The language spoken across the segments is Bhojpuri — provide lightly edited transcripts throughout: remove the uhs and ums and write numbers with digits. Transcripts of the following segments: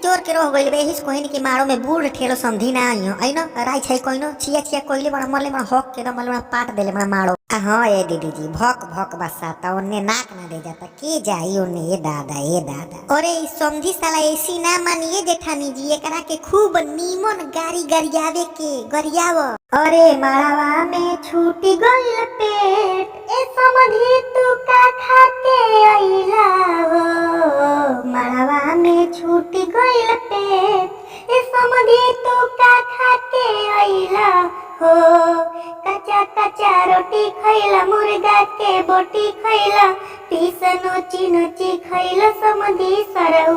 जोर के रह गइल बे हिस कोहिन की मारो में बूढ़ ठेलो समझी ना आइयो आइनो राई छै कोइनो छिया छिया कोइले बड़ा मरले बड़ा हक के दम बड़ा पाट देले बड़ा मारो हां ए दीदी जी भक भक बसाता ओने नाक ना दे जाता के जाई ओने ए दादा अरे ई समझी साला ऐसी ना मानिए जेठानी जी एकरा के खूब नीमन गाड़ी गरियावे के गरियाव अरे मारावा में छूटी गइल पेट ए समझी तू का खा के आइला हो मारावा में छूटी गइल पेट ए समझी तू का खा के आइला हो कच्चा कच्चा रोटी खैला मुर्गा के बोटी खैला पीस नोची नोची खैला समझी सरऊ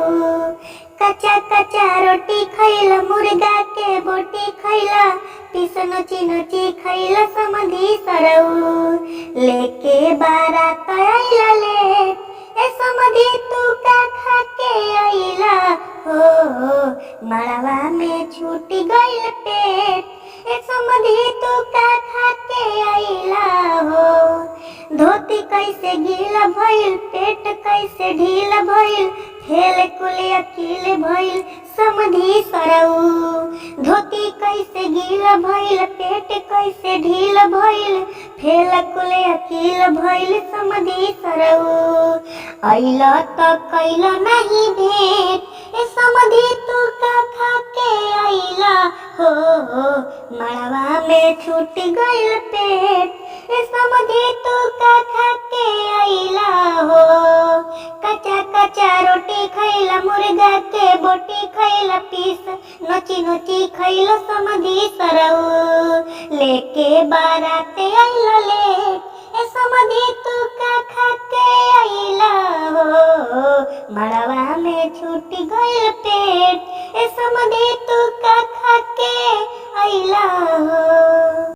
कच्चा कच्चा रोटी खैला मुर्गा के बोटी खैला पीस नोची नोची खैला समझी सरऊ लेके बारात आइला ले ए समझी तू का खा के आइला हो मड़वा में छूटी गइल पेट ए समझी तू का खा के आइला हो धोती कैसे गीला भइल पेट कैसे ढीला भइल खेल कुले अकेले भइल समझी सरऊ धोती कैसे गीला भइल पेट कैसे ढीला भइल फेल कुले अकेले भइल समझी सरऊ आइला त कैला नहीं भेट ए समझी तू का खा के आइला हो मड़वा में छूट गइल पेट ए समझी तू का खा के आइला हो कच्चा कच्चा रोटी खैला मुर्गा के बोटी खैला पीस नोची नोची खैला समझी सरऊ लेके बारात आइला ले ए समझी तू का खा के आइला हो मड़वा में छूट गइल पेट ए समझी तू का खा के आइला